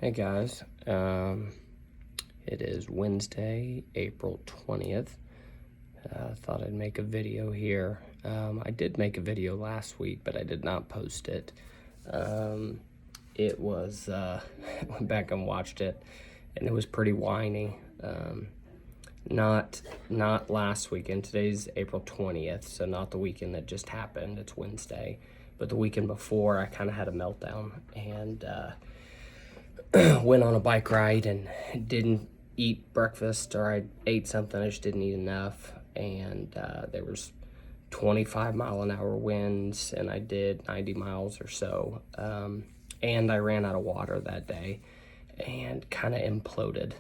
Hey guys, it is Wednesday, April 20th. Thought I'd make a video here. I did make a video last week, but I did not post it. It was, I went back and watched it, and it was pretty whiny. Not last weekend. Today's April 20th, so not the weekend that just happened. It's Wednesday. But the weekend before, I kind of had a meltdown, and went on a bike ride and didn't eat breakfast, or I ate something, I just didn't eat enough, and there was 25-mile-an-hour winds, and I did 90 miles or so, and I ran out of water that day and kind of imploded.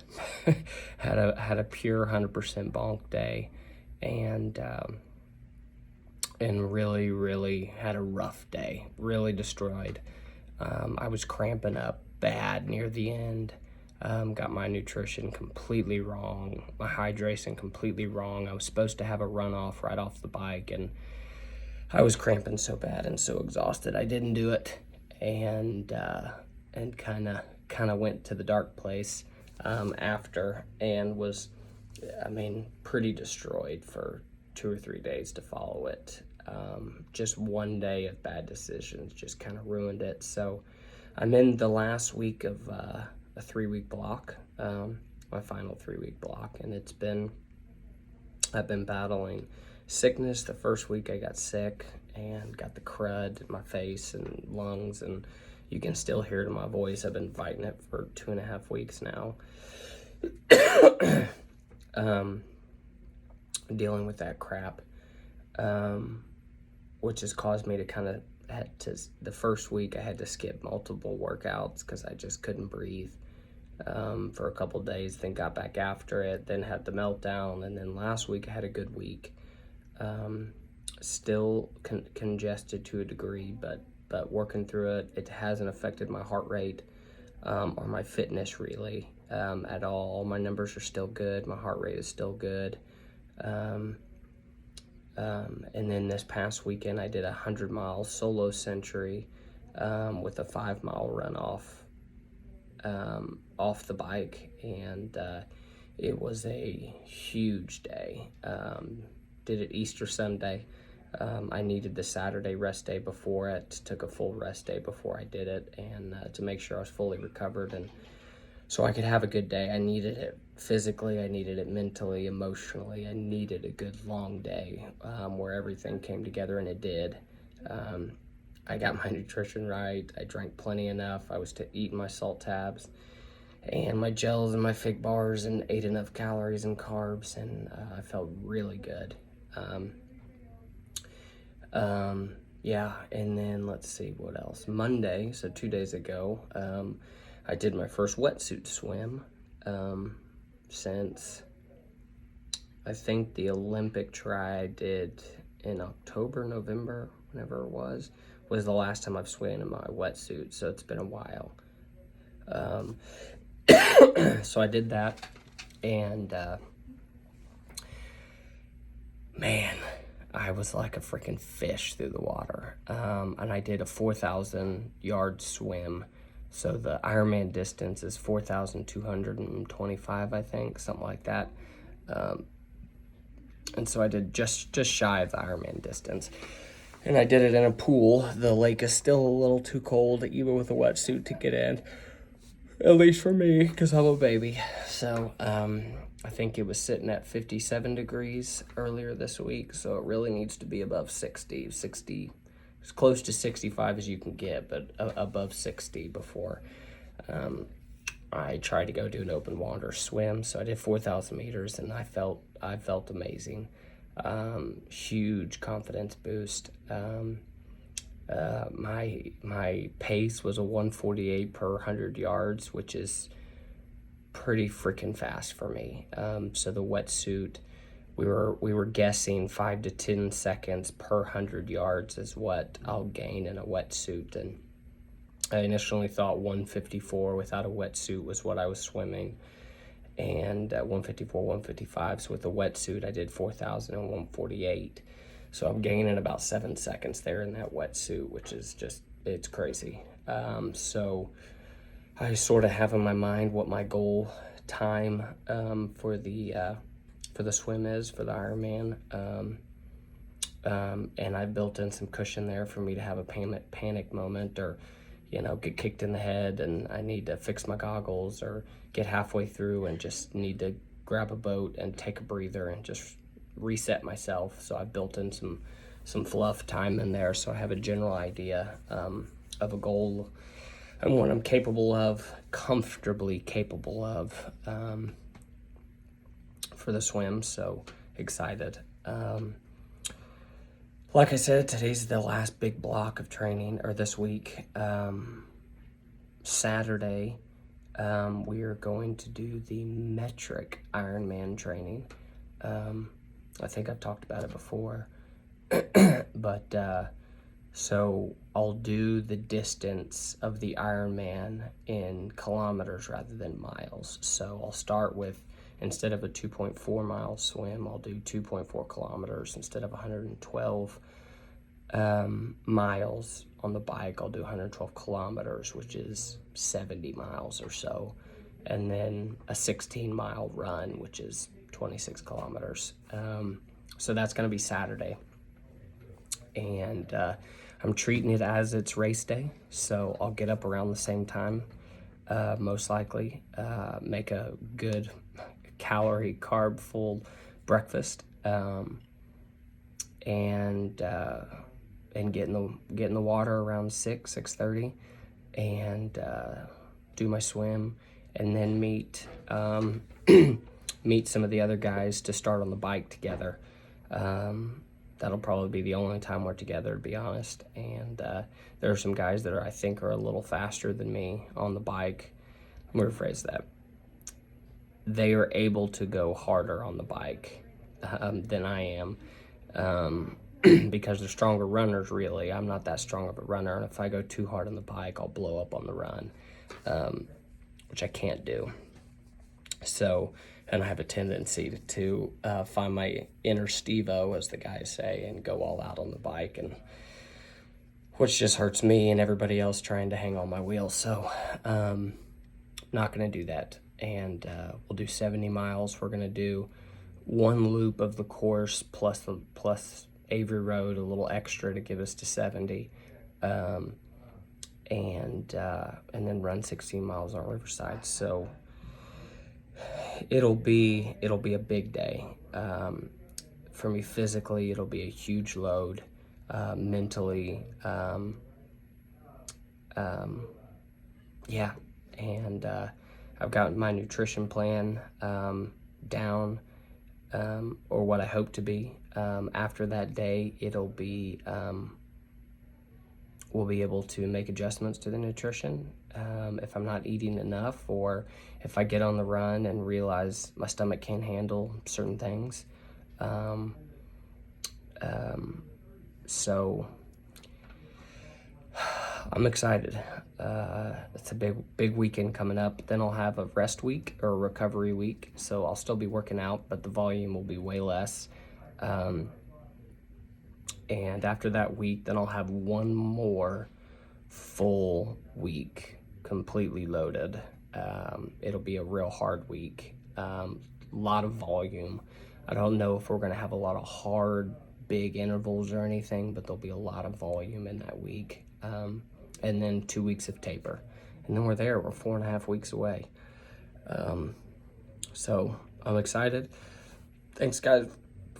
had a pure 100% bonk day, and really had a rough day, really destroyed. I was cramping up bad near the end. Got my nutrition completely wrong, my hydration completely wrong. I was supposed to have a runoff right off the bike, and I was cramping so bad and so exhausted I didn't do it, and kind of went to the dark place after, and was, pretty destroyed for 2 or 3 days to follow it. Just one day of bad decisions just kind of ruined it. So I'm in the last week of a 3-week block, my final 3-week block, and I've been battling sickness. The first week I got sick and got the crud in my face and lungs, and you can still hear it in my voice. I've been fighting it for 2.5 weeks now. Dealing with that crap, which has caused me to the first week I had to skip multiple workouts because I just couldn't breathe for a couple days, then got back after it, then had the meltdown, and then last week I had a good week. Still congested to a degree, but working through it. It hasn't affected my heart rate or my fitness really at all. My numbers are still good, my heart rate is still good. And then this past weekend, I did a 100-mile solo century with a 5-mile runoff off the bike, and it was a huge day. Did it Easter Sunday. I needed the Saturday rest day before it. Took a full rest day before I did it, and to make sure I was fully recovered, and so I could have a good day. I needed it physically, I needed it mentally, emotionally. I needed a good long day where everything came together, and it did. I got my nutrition right. I drank plenty enough. I was eating my salt tabs and my gels and my fig bars, and ate enough calories and carbs, and I felt really good. Yeah, and then let's see what else. Monday, so 2 days ago, I did my first wetsuit swim since I think the Olympic try I did in October, November, whenever it was the last time I've swam in my wetsuit, so it's been a while. So I did that, and man, I was like a freaking fish through the water. And I did a 4,000-yard swim. So the Ironman distance is 4,225, I think, something like that. And so I did just shy of the Ironman distance. And I did it in a pool. The lake is still a little too cold, even with a wetsuit, to get in. At least for me, because I'm a baby. So I think it was sitting at 57 degrees earlier this week. So it really needs to be above 60, as close to 65 as you can get, but above 60 before I tried to go do an open water swim. So I did 4,000 meters, and I felt amazing. Huge confidence boost. My pace was a 148 per 100 yards, which is pretty freaking fast for me. So the wetsuit, we were guessing 5 to 10 seconds per 100 yards is what I'll gain in a wetsuit, and I initially thought 154 without a wetsuit was what I was swimming, and 154, 155. So with the wetsuit, I did 4,000 and 148. So I'm gaining about 7 seconds there in that wetsuit, which is just, it's crazy. So I sort of have in my mind what my goal time for the swim is for the Ironman. And I built in some cushion there for me to have a panic moment, or get kicked in the head and I need to fix my goggles, or get halfway through and just need to grab a boat and take a breather and just reset myself. So I built in some fluff time in there, so I have a general idea of a goal and what I'm comfortably capable of for the swim. So excited. Like I said, today's the last big block of training, or this week. Saturday, we are going to do the metric Ironman training. I think I've talked about it before, but so I'll do the distance of the Ironman in kilometers rather than miles. So I'll start with, instead of a 2.4 mile swim, I'll do 2.4 kilometers. Instead of 112 miles on the bike, I'll do 112 kilometers, which is 70 miles or so. And then a 16-mile run, which is 26 kilometers. So that's going to be Saturday. And I'm treating it as it's race day, so I'll get up around the same time, most likely, make a good calorie, carb-full breakfast, and get in the water around 6:30, and do my swim, and then meet some of the other guys to start on the bike together. That'll probably be the only time we're together, to be honest. And there are some guys that I think are a little faster than me on the bike. Let me rephrase that. They are able to go harder on the bike than I am, because they're stronger runners, really. I'm not that strong of a runner, and if I go too hard on the bike, I'll blow up on the run, which I can't do. So, and I have a tendency to find my inner Steve-O, as the guys say, and go all out on the bike, and which just hurts me and everybody else trying to hang on my wheels. So, not going to do that. And we'll do 70 miles. We're going to do one loop of the course plus Avery Road, a little extra to give us to 70, and then run 16 miles on Riverside. So it'll be a big day. For me physically, it'll be a huge load. Mentally, yeah. And I've got my nutrition plan down, or what I hope to be. After that day, it'll be, we'll be able to make adjustments to the nutrition. If I'm not eating enough, or if I get on the run and realize my stomach can't handle certain things. So I'm excited. It's a big weekend coming up. Then I'll have a rest week, or a recovery week. So I'll still be working out, but the volume will be way less. And after that week, then I'll have one more full week, completely loaded. It'll be a real hard week. Lot of volume. I don't know if we're going to have a lot of hard, big intervals or anything, but there'll be a lot of volume in that week. And then 2 weeks of taper. And then we're there. We're 4.5 weeks away. So I'm excited. Thanks, guys,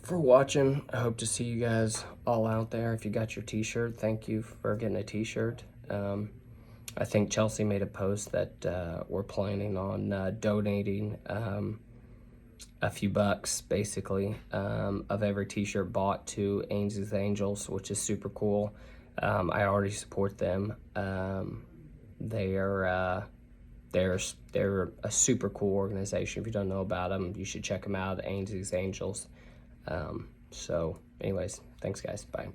for watching. I hope to see you guys all out there. If you got your t-shirt, thank you for getting a t-shirt. I think Chelsea made a post that we're planning on donating a few bucks, basically, of every t-shirt bought to Ainsley's Angels, which is super cool. I already support them. They're a super cool organization. If you don't know about them, you should check them out, Ainsley's Angels. So anyways, thanks guys, bye.